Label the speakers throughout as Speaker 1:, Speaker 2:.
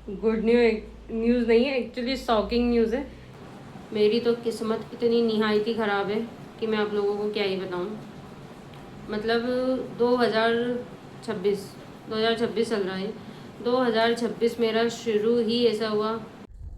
Speaker 1: Good news नहीं है, actually shocking news है। मेरी तो किस्मत इतनी निहायती ख़राब है कि मैं आप लोगों को क्या ही बताऊं। मतलब 2026 2026 चल रहा है। 2026 मेरा शुरू ही ऐसा हुआ।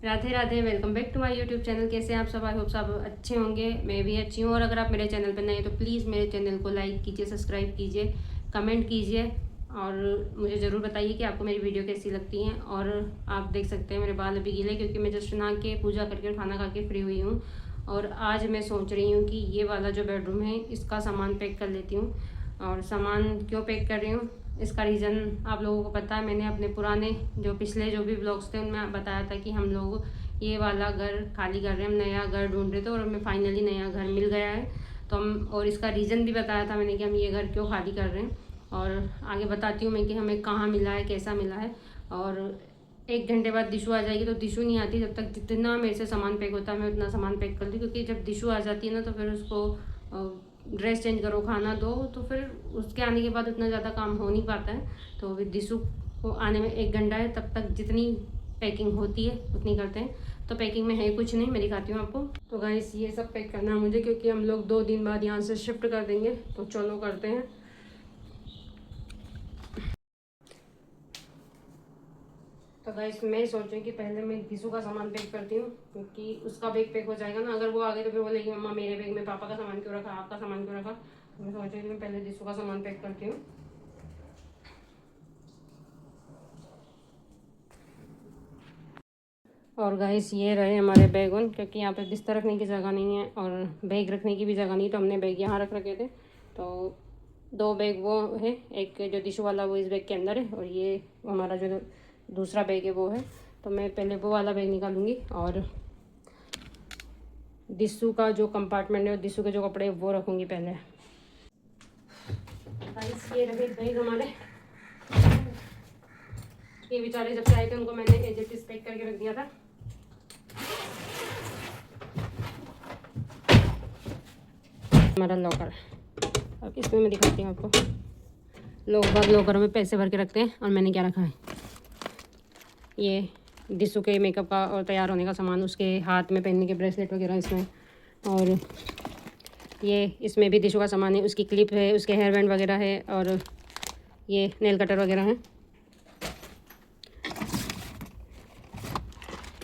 Speaker 1: Radhe Radhe, welcome back to my YouTube channel. कैसे हैं आप सब? आई होप सब अच्छे होंगे, मैं भी अच्छी हूँ। और अगर आप मेरे चैनल पर नए हैं तो प्लीज़ मेरे चैनल को लाइक कीजिए, सब्सक्राइब कीजिए, कमेंट कीजिए और मुझे ज़रूर बताइए कि आपको मेरी वीडियो कैसी लगती हैं। और आप देख सकते हैं मेरे बाल अभी गीले, क्योंकि मैं जस्ट नहा के पूजा करके खाना खा के फ्री हुई हूँ। और आज मैं सोच रही हूँ कि ये वाला जो बेडरूम है इसका सामान पैक कर लेती हूँ। और सामान क्यों पैक कर रही हूँ, इसका रीज़न आप लोगों को पता है। मैंने अपने पुराने पिछले जो भी ब्लॉग्स थे उनमें बताया था कि हम लोग ये वाला घर खाली कर रहे हैं, हम नया घर ढूंढ रहे थे और हमें फाइनली नया घर मिल गया है। तो हम, और इसका रीज़न भी बताया था मैंने कि हम ये घर क्यों खाली कर रहे हैं। और आगे बताती हूँ मैं कि हमें कहाँ मिला है, कैसा मिला है। और 1 घंटे बाद दिशु आ जाएगी, तो दिशु नहीं आती जब तक जितना मेरे से सामान पैक होता है मैं उतना सामान पैक कर दी, क्योंकि जब दिशु आ जाती है ना तो फिर उसको ड्रेस चेंज करो, खाना दो, तो फिर उसके आने के बाद उतना ज़्यादा काम हो नहीं पाता है। तो अभी दिशु को आने में 1 घंटा है, तब तक जितनी पैकिंग होती है उतनी करते हैं। तो पैकिंग में है कुछ नहीं, मैं दिखाती हूँ आपको। तो गाइस ये सब पैक करना है मुझे, क्योंकि हम लोग 2 दिन बाद यहाँ से शिफ्ट कर देंगे। तो चलो करते हैं। तो गाइस मैं सोच रही हूँ कि पहले मैं दिशु का सामान पैक करती हूँ, क्योंकि उसका बैग पैक हो जाएगा ना। अगर वो आ गए तो फिर बोलेगी मम्मा मेरे बैग में पापा का सामान क्यों रखा, आपका सामान क्यों रखा। तो मैं सोच रही हूँ कि मैं पहले दिशु का सामान पैक करती हूँ। और गाइस ये रहे हमारे बैग उन, क्योंकि यहाँ पे बिस्तर रखने की जगह नहीं है और बैग रखने की भी जगह नहीं, तो हमने बैग यहाँ रख रखे थे। तो 2 बैग वो है, एक जो दिशु वाला वो इस बैग के अंदर है, और ये हमारा जो दूसरा बैग है वो है। तो मैं पहले वो वाला बैग निकालूंगी और दिशु का जो कंपार्टमेंट है और दिशु के जो कपड़े वो रखूँगी पहले। गाइस ये रहे बैग हमारे। ये बेचारे जब से आए थे उनको मैंने एज इट इज पैक करके रख दिया था। हमारा लॉकर, अब इसमें मैं दिखाती हूँ आपको। लोग लॉकर में पैसे भर के रखते हैं, और मैंने क्या रखा है, ये दिशु के मेकअप का और तैयार होने का सामान, उसके हाथ में पहनने के ब्रेसलेट वगैरह इसमें। और ये इसमें भी दिशु का सामान है, उसकी क्लिप है, उसके हेयर बैंड वगैरह है, और ये नेल कटर वगैरह है।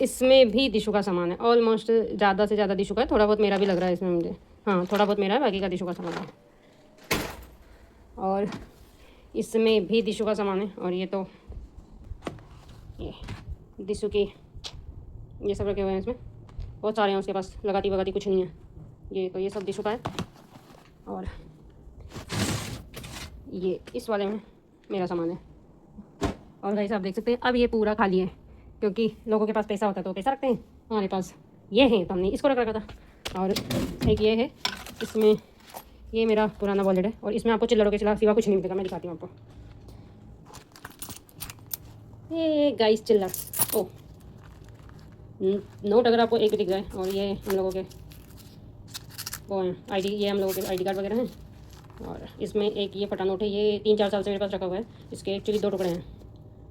Speaker 1: इसमें भी दिशु का सामान है, ऑलमोस्ट ज़्यादा से ज़्यादा दिशु का है, थोड़ा बहुत मेरा भी लग रहा है इसमें मुझे। हाँ थोड़ा बहुत मेरा है, बाकी का दिशु का सामान है। और इसमें भी दिशु का सामान है। और ये तो ये दिशु की ये सब रखे हुए हैं, इसमें बहुत सारे हैं उसके पास, लगाती वगाती कुछ नहीं है। ये तो ये सब दिशु का है। और ये इस वाले में मेरा सामान है। और गाइस आप देख सकते हैं अब ये पूरा खाली है, क्योंकि लोगों के पास पैसा होता है तो पैसा रखते हैं, हमारे पास ये है तो हमने इसको रख रखा था। और एक ये है, इसमें ये मेरा पुराना वॉलेट है, और इसमें आपको चिल्लरों के सिवा कुछ नहीं मिलेगा। मैं दिखाती हूँ आपको। ये गाइस चिल्लर, ओ नोट अगर आपको एक भी दिख जाए। और ये हम लोगों के वो हैं आईडी, ये हम लोगों के आईडी कार्ड वगैरह हैं। और इसमें एक ये फटा नोट है, ये 3-4 साल से मेरे पास रखा हुआ है। इसके एक्चुअली 2 टुकड़े हैं,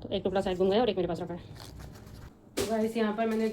Speaker 1: तो एक टुकड़ा शायद गुम गया और एक मेरे पास रखा है। तो गाइस यहाँ पर मैंने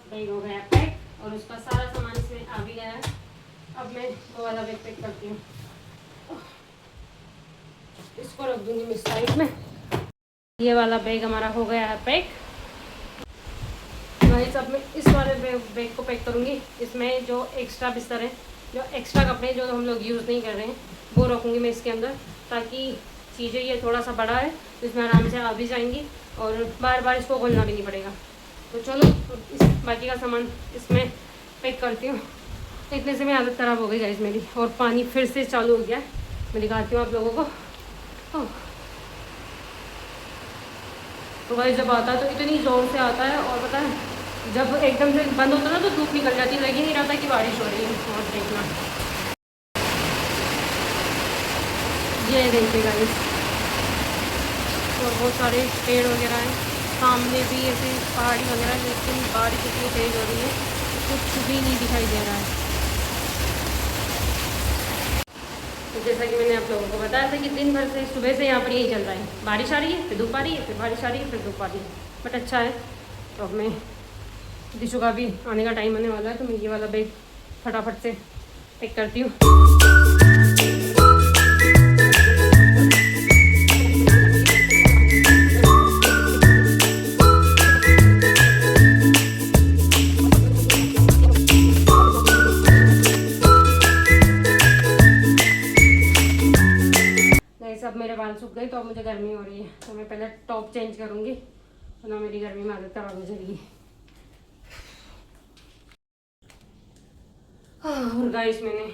Speaker 1: बैग हो गया पैक, और उसका सारा सामान इसमें आ भी गया है। अब मैं वो वाला बैग पैक करती हूँ, इसको रख दूंगी मैं साइड में। ये वाला बैग हमारा हो गया है पैक। अब मैं इस वाले बैग को पैक करूँगी। इसमें जो एक्स्ट्रा बिस्तर है, जो एक्स्ट्रा कपड़े जो हम लोग यूज़ नहीं कर रहे हैं, वो रखूँगी मैं इसके अंदर, ताकि चीज़ें, ये थोड़ा सा बड़ा है तो इसमें आराम से आ भी जाएंगी और बार बार इसको खोलना भी नहीं पड़ेगा। तो चलो बाकी का सामान इसमें पैक करती हूँ। इतने से मेरी आदत ख़राब हो गई गाइस मेरी, और पानी फिर से चालू हो गया। मैं दिखाती हूँ आप लोगों को। तो गाइस जब आता है तो इतनी ज़ोर से आता है, और पता है जब एकदम से बंद होता है ना तो धूप निकल जाती है, लग ही नहीं रहा था कि बारिश हो रही है। और देखना ये देखिए गाइस, और बहुत सारे पेड़ वगैरह हैं सामने भी, ऐसे पहाड़ी वगैरह, लेकिन बारिश इतनी तेज़ हो रही है कुछ भी नहीं दिखाई दे रहा है। तो जैसा कि मैंने आप लोगों को बताया था कि दिन भर से सुबह से यहाँ पर यही चल रहा है, बारिश आ रही है फिर धूप आ रही है, फिर बारिश आ रही है फिर धूप आ रही है, बट अच्छा है। तो अब मैं दिशु का भी आने का टाइम आने वाला है, तो मैं ये वाला बैग फटाफट से पैक करती हूँ। सब मेरे बाल सूख गए तो अब मुझे गर्मी हो रही है, तो मैं पहले टॉप चेंज करूँगी, तो ना मेरी गर्मी में आदत खराब हो जाएगी। और गाइस मैंने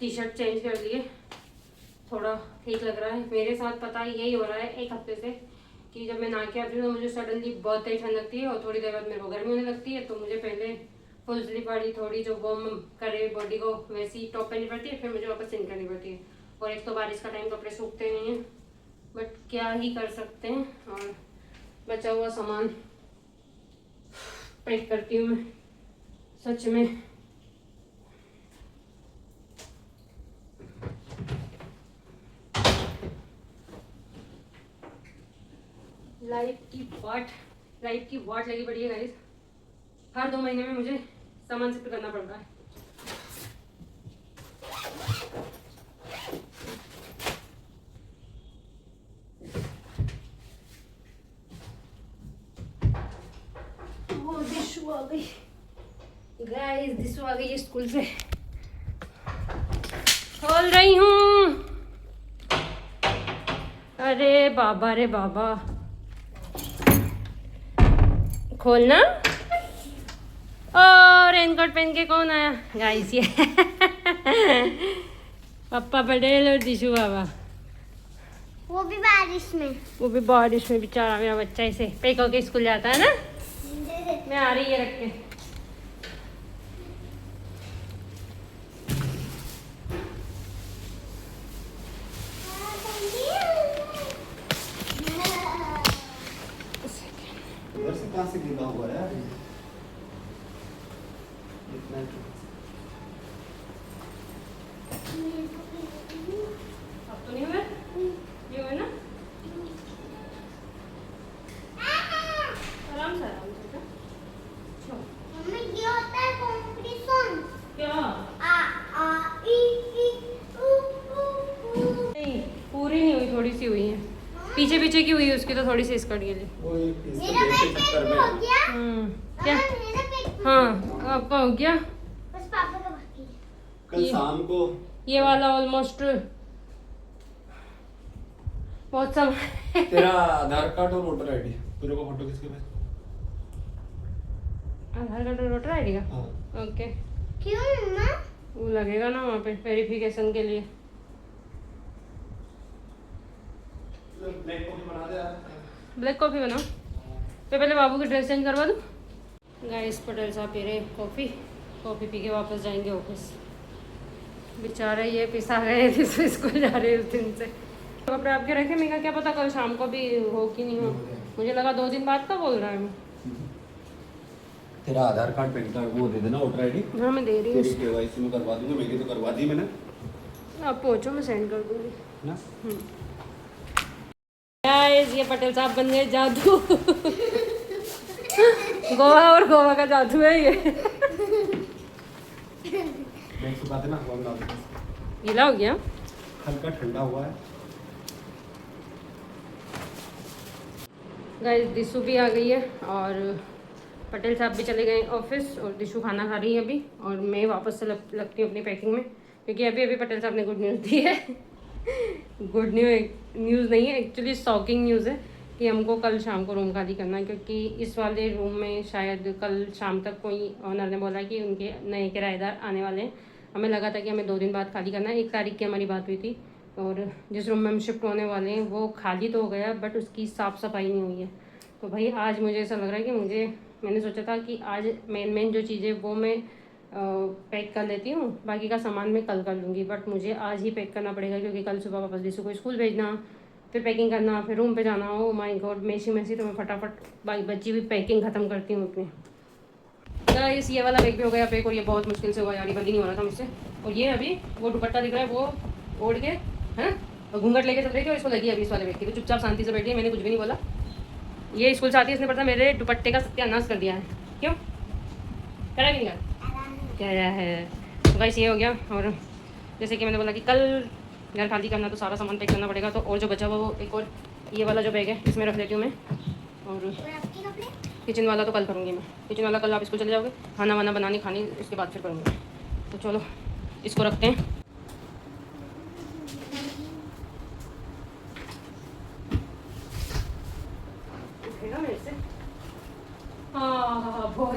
Speaker 1: टी शर्ट चेंज कर ली है, थोड़ा ठीक लग रहा है मेरे साथ। पता है यही हो रहा है एक हफ्ते से कि जब मैं नहा के आती हूँ तो मुझे सडनली बहुत तेज ठंड लगती है, और थोड़ी देर बाद मेरे को गर्मी होने लगती है। तो मुझे पहले फुल स्लीव वाली थोड़ी जो वार्म करे बॉडी को वैसी टॉप पहननी पड़ती है, फिर मुझे वापस चेंज करनी पड़ती है। और एक तो बारिश का टाइम कपड़े सूखते नहीं हैं, बट क्या ही कर सकते हैं। और बचा हुआ सामान पैक करती हूँ मैं सच में। लाइफ की वाट लगी पड़ी है गाइस। हर 2 महीने में मुझे सामान शिफ्ट करना पड़ता है। दिशु आ गई गाइस, दिशु आ गई है स्कूल से। खोल रही हूँ। अरे बाबा रे बाबा, खोलना। और रेनकोट पहन के कौन आया गाइस? ये पापा पटेल और दिशु बाबा,
Speaker 2: वो भी बारिश में
Speaker 1: बेचारा मेरा बच्चा ऐसे पैक होके स्कूल जाता है ना। मैं आ रही है रख के।
Speaker 3: कहाँ से गिरा हुआ है
Speaker 1: अब तो नहीं हुआ, ये हुआ ना। आराम से
Speaker 2: मम्मी ये होता है कंपटीशन।
Speaker 1: क्या?
Speaker 2: आ आ ई ई उ उ
Speaker 1: नहीं, पूरी नहीं हुई, थोड़ी सी हुई है, पीछे पीछे की हुई है उसकी, तो थोड़ी सी स्कर्ट के लिए।
Speaker 2: मेरा पेट हो गया।
Speaker 1: क्या?
Speaker 2: मेरा पेट
Speaker 1: हाँ आपका हो गया।
Speaker 2: बस पापा का बाकी है।
Speaker 3: कल शाम को
Speaker 1: ये वाला ऑलमोस्ट बहुत सब।
Speaker 3: तेरा आधार कार्ड और वोटर आईडी, तेरे को फोटो किसके पास?
Speaker 1: आधार कार्ड और वोटर आईडी का?
Speaker 3: हाँ।
Speaker 1: ओके।
Speaker 2: क्यों मम्मा?
Speaker 1: वो लगेगा ना वहाँ पे वेरिफिकेशन के लिए।
Speaker 3: ब्लैक कॉफी बना दे यार।
Speaker 1: ब्लैक कॉफ़ी बनाओ। तो पहले बाबू की ड्रेस चेंज करवा दूँ। गाइस पटेल साहब पी रहे कॉफ़ी पी के वापस जाएंगे ऑफिस। बेचारे ये पिसा गए थे तो स्कूल जा रहे उस दिन से। कपड़े आपके रखे, मैं क्या पता कल शाम को भी हो कि नहीं हो, मुझे लगा 2 दिन बाद का बोल रहा है। मैं
Speaker 3: तेरा आधार कार्ड पैन कार्ड वो दे देना, वोटर आईडी।
Speaker 1: हाँ मैं दे रही हूँ।
Speaker 3: तेरी केवाईसी में करवा दूंगा, मेरी तो करवा दी मैंने।
Speaker 1: आप पहुँचो मैं सेंड कर दूँगी
Speaker 3: ना।
Speaker 1: गाइस ये पटेल साहब बन गए जादू। गोवा और गोवा का जादू है ये।
Speaker 3: बैग सुखा देना, हवा में डाल दे।
Speaker 1: गीला हो गया,
Speaker 3: हल्का ठंडा हुआ है।
Speaker 1: गाइस दिशु भी आ गई है और पटेल साहब भी चले गए ऑफिस, और दिशु खाना खा रही है अभी, और मैं वापस से लगती हूँ अपनी पैकिंग में, क्योंकि अभी पटेल साहब ने गुड न्यूज़ दी है। गुड न्यूज़ नहीं है, एक्चुअली शॉकिंग न्यूज़ है कि हमको कल शाम को रूम खाली करना है, क्योंकि इस वाले रूम में शायद कल शाम तक कोई ऑनर ने बोला कि उनके नए किराएदार आने वाले हैं। हमें लगा था कि हमें 2 दिन बाद खाली करना है, 1 तारीख की हमारी बात हुई थी। और जिस रूम में हम शिफ्ट होने वाले हैं वो खाली तो हो गया, बट उसकी साफ़ सफाई नहीं हुई है। तो भाई आज मुझे ऐसा लग रहा है कि मैंने सोचा था कि आज मेन जो चीज़ें वो मैं पैक कर लेती हूँ, बाकी का सामान मैं कल कर लूँगी, बट मुझे आज ही पैक करना पड़ेगा, क्योंकि कल सुबह वापस दिसू को स्कूल भेजना, फिर पैकिंग करना, फिर रूम पे जाना। ओ माय गॉड, मैसी तो मैं फटाफट बची हुई पैकिंग ख़त्म करती हूँ अपनी। गाइस ये वाला बैग भी हो गया पैक, और ये बहुत मुश्किल से हुआ यार, ये बंद ही नहीं हो रहा था मुझसे। और ये अभी वो दुपट्टा दिख रहा है वो ओढ़ के है ना, और घूंघट लेके चल रही थी, और इसको लगी अभी इस वाले बैग की, तो चुपचाप शांति से बैठी है, मैंने कुछ भी नहीं बोला। ये स्कूल से आती है, इसने पता मेरे दुपट्टे का सत्यानाश कर दिया है। क्यों करा कि नहीं करा, क्या है। तो गाइस ये हो गया, और जैसे कि मैंने बोला कि कल घर खाली करना तो सारा सामान पैक करना पड़ेगा। तो और जो बचा हुआ वो एक और ये वाला जो बैग है इसमें रख लेती हूँ मैं, और किचन वाला तो कल करूँगी मैं। किचन वाला कल आप स्कूल चले जाओगे, खाना वाना बनानी खानी उसके बाद फिर करूँगी। तो चलो इसको रखते हैं। मेरे से हाँ बहुत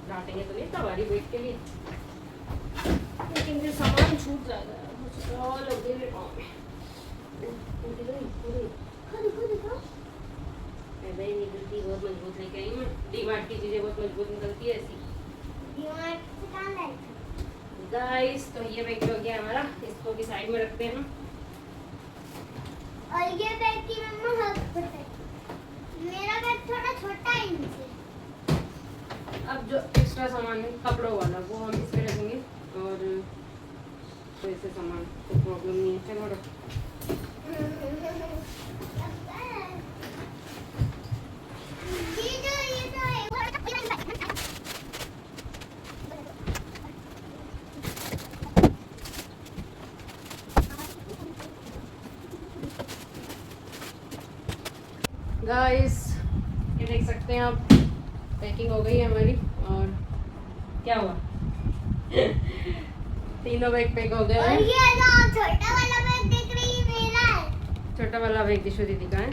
Speaker 1: डांटेंगे तो नहीं सवारी वेट के लिए, लेकिन फिर सामान छूट जाएगा। निकलती बहुत मजबूत लेके आई मैं, डीमार्ट की चीज़ें बहुत मजबूत निकलती है ऐसी। गाइस तो ये बैग हो गया हमारा, इसको भी साइड में रखते हैं।
Speaker 2: और ये बैग की मम्मा मेरा बैग थोड़ा छोटा है इनसे।
Speaker 1: अब जो एक्स्ट्रा सामान है कपड़ों वाला वो हम इसमें रखेंगे, और तो ऐसे सामान कोई प्रॉब्लम नहीं है। चलो रखो। गाइस ये देख सकते हैं आप, पैकिंग हो गई है हमारी, और क्या हुआ तीनों बैग पैक हो गए हैं।
Speaker 2: ये ना छोटा वाला बैग देख रही है, मेरा है।
Speaker 1: छोटा वाला बैग दिशु दीदी का है,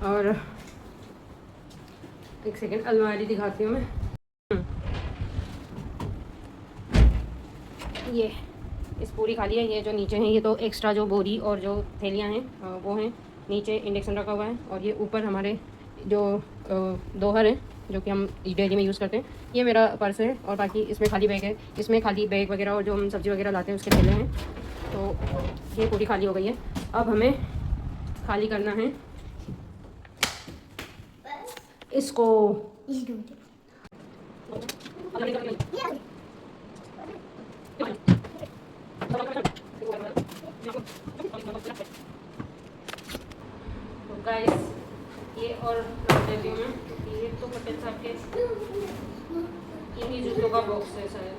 Speaker 1: और एक सेकंड अलमारी दिखाती हूँ मैं। ये इस पूरी खाली है, ये जो नीचे हैं ये तो एक्स्ट्रा जो बोरी और जो थैलियाँ हैं वो हैं, नीचे इंडक्शन रखा हुआ है, और ये ऊपर हमारे जो दोहर हैं जो कि हम डेली में यूज़ करते हैं। ये मेरा पर्स है, और बाकी इसमें खाली बैग है, इसमें खाली बैग वगैरह और जो हम सब्ज़ी वगैरह लाते हैं उसके थैले हैं। तो ये पूरी खाली हो गई है। अब हमें खाली करना है इसको। गाइस ये और रख देती हूँ मैं, ये तो पटेल साहब के इन्हीं जूतों का बॉक्स है शायद।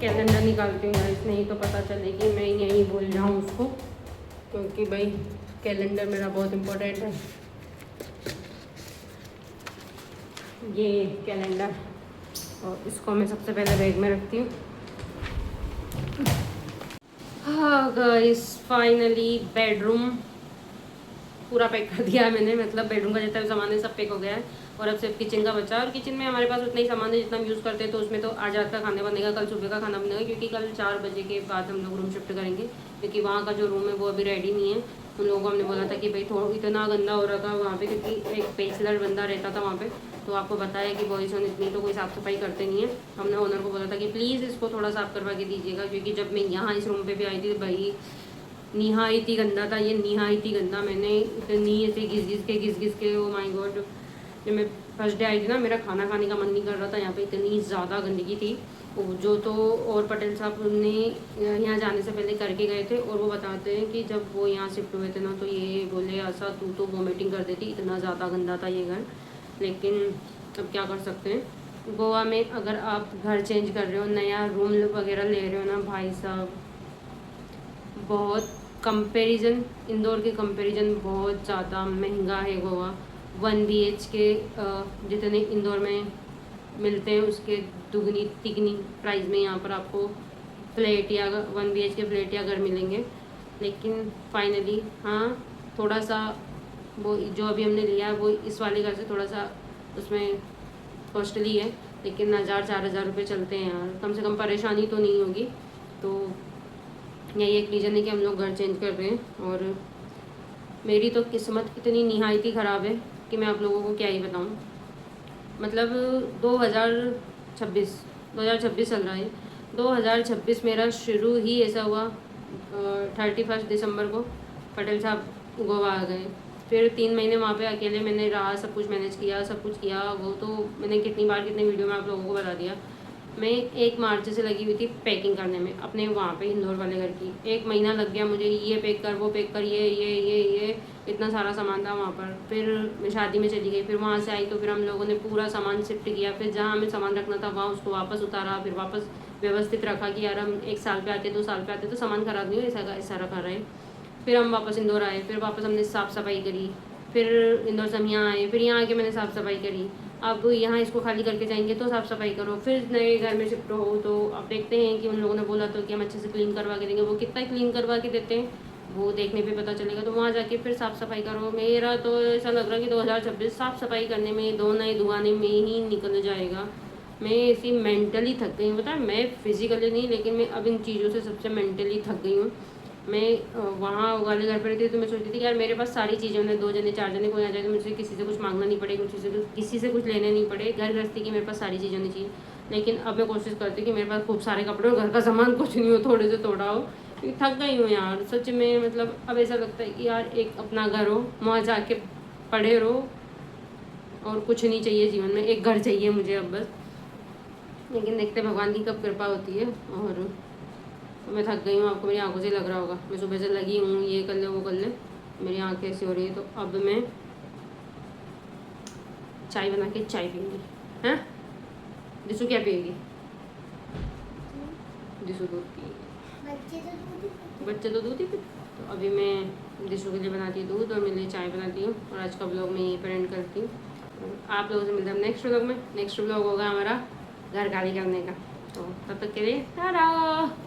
Speaker 1: कैलेंडर निकालती हूँ गाइस, नहीं तो पता चले कि मैं यहीं भूल जाऊँ उसको, क्योंकि भाई कैलेंडर मेरा बहुत इम्पोर्टेंट है। ये कैलेंडर, और इसको मैं सबसे पहले बैग में रखती हूँ। हाँ गाइस फाइनली बेडरूम पूरा पैक कर दिया है मैंने, मतलब बेडरूम का जितना भी सामान है सब पैक हो गया है, और अब सिर्फ किचन का बचा है। और किचन में हमारे पास उतना ही सामान है जितना हम यूज़ करते हैं, तो उसमें तो आज रात का खाना बनेगा, कल सुबह का खाना बनेगा, क्योंकि कल 4 बजे के बाद हम लोग रूम शिफ्ट करेंगे, क्योंकि वहाँ का जो रूम है वो अभी रेडी नहीं है। उन लोगों को हमने बोला था कि भाई थोड़ा इतना गंदा हो रहा था वहाँ पे, क्योंकि एक पेंसिलर बंदा रहता था वहाँ पे, तो आपको बताया कि बॉयज़ होने इतनी तो कोई साफ़ सफाई करते नहीं है। हमने ओनर को बोला था कि प्लीज़ इसको थोड़ा साफ़ करवा के दीजिएगा, क्योंकि जब मैं यहाँ इस रूम पर भी आई थी भाई निहायती गंदा था, ये निहायती गंदा। मैंने इतनी ऐसे घिस के ओ माय गॉड, जब मैं फर्स्ट डे आई थी ना मेरा खाना खाने का मन नहीं कर रहा था, यहाँ पे इतनी ज़्यादा गंदगी थी। जो तो और पटेल साहब ने यहाँ जाने से पहले करके गए थे, और वो बताते हैं कि जब वो यहाँ शिफ्ट हुए थे ना तो ये बोले ऐसा तू तो वॉमिटिंग कर देती, इतना ज़्यादा गंदा था ये घर। लेकिन अब क्या कर सकते हैं। गोवा में अगर आप घर चेंज कर रहे हो, नया रूम वगैरह ले रहे हो ना भाई साहब, बहुत कंपैरिजन, इंदौर के कंपैरिजन बहुत ज़्यादा महंगा है गोवा। 1 BHK जितने इंदौर में मिलते हैं उसके दुगनी तिगनी प्राइस में यहाँ पर आपको फ्लैट या 1 BHK फ्लैट या घर मिलेंगे। लेकिन फाइनली हाँ, थोड़ा सा वो जो अभी हमने लिया है वो इस वाले घर से थोड़ा सा उसमें कॉस्टली है, लेकिन 1000-4000 रुपये चलते हैं यार, कम से कम परेशानी तो नहीं होगी। तो यही एक रीज़न है कि हम लोग घर चेंज कर रहे हैं। और मेरी तो किस्मत इतनी निहायती ख़राब है कि मैं आप लोगों को क्या ही बताऊं। मतलब 2026 चल रहा है, 2026 मेरा शुरू ही ऐसा हुआ 31 दिसंबर को पटेल साहब गोवा आ गए। फिर 3 महीने वहाँ पे अकेले मैंने रहा, सब कुछ मैनेज किया, सब कुछ किया। वो तो मैंने कितनी बार कितने वीडियो में आप लोगों को बता दिया। मैं 1 मार्च से लगी हुई थी पैकिंग करने में अपने वहाँ पे इंदौर वाले घर की। 1 महीना लग गया मुझे, ये पैक कर, वो पैक कर, ये इतना सारा सामान था वहाँ पर। फिर मैं शादी में चली गई, फिर वहाँ से आई तो फिर हम लोगों ने पूरा सामान शिफ्ट किया। फिर जहाँ हमें सामान रखना था वहाँ उसको वापस उतारा, फिर वापस व्यवस्थित रखा कि यार हम 1 साल पे आते 2 साल पे आते तो सामान ख़राब नहीं हो, ऐसा रखा रहे। फिर हम वापस इंदौर आए, फिर वापस हमने साफ़ सफाई करी। फिर इंदौर से हम यहाँ आए, फिर यहाँ आके मैंने साफ़ सफाई करी। अब यहाँ इसको खाली करके जाएंगे तो साफ़ सफाई करो, फिर नए घर में शिफ्ट हो। तो अब देखते हैं कि उन लोगों ने बोला तो कि हम अच्छे से क्लीन करवा के देंगे। वो कितना क्लीन करवा के देते हैं वो देखने पे पता चलेगा। तो वहाँ जाके फिर साफ़ सफाई करो। मेरा तो ऐसा लग रहा है कि 2026 साफ़ सफाई करने में, धोने धुआने में ही निकल जाएगा। मैं ऐसी मेंटली थक गई हूँ, पता है, मैं फिज़िकली नहीं लेकिन मैं अब इन चीज़ों से सबसे मेंटली थक गई हूँ। मैं वहाँ वाले घर पर रहती थी तो मैं सोचती थी कि यार मेरे पास सारी चीज़ें होने, 2 जने 4 जने कोई आ जाए तो मुझे किसी से कुछ मांगना नहीं पड़े, किसी से कुछ लेने नहीं पड़े। घर गृहस्थी की मेरे पास सारी चीज़ें होनी चाहिए। लेकिन अब मैं कोशिश करती हूँ कि मेरे पास खूब सारे कपड़े और घर का सामान कुछ नहीं हो, थोड़े से थोड़ा हो, क्योंकि थक गई हूँ यार सच में। मतलब अब ऐसा लगता है कि यार एक अपना घर हो, वहाँ जाके पढ़े रहो और कुछ नहीं चाहिए जीवन में, एक घर चाहिए मुझे अब बस। लेकिन देखते भगवान की कब कृपा होती है। और मैं थक गई हूँ, आपको मेरी आंखों से लग रहा होगा, मैं सुबह से लगी हूँ, ये कर ले वो कर ले, मेरी आँखें ऐसी हो रही है। तो अब मैं चाय बना के चाय पीऊँगी। हैं दिसू क्या पिएगी? दिसू दूध पिएगी, बच्चे तो दूध ही पीते। तो अभी मैं दिसू के लिए बनाती हूँ दूध और मेरे लिए चाय बनाती हूँ। और आज का ब्लॉग मैं यहीं पर एंड करती हूँ। आप लोगों से मिलते हैं नेक्स्ट ब्लॉग में। नेक्स्ट ब्लॉग होगा हमारा घर खाली करने का। तो तब तक के लिए टाटा।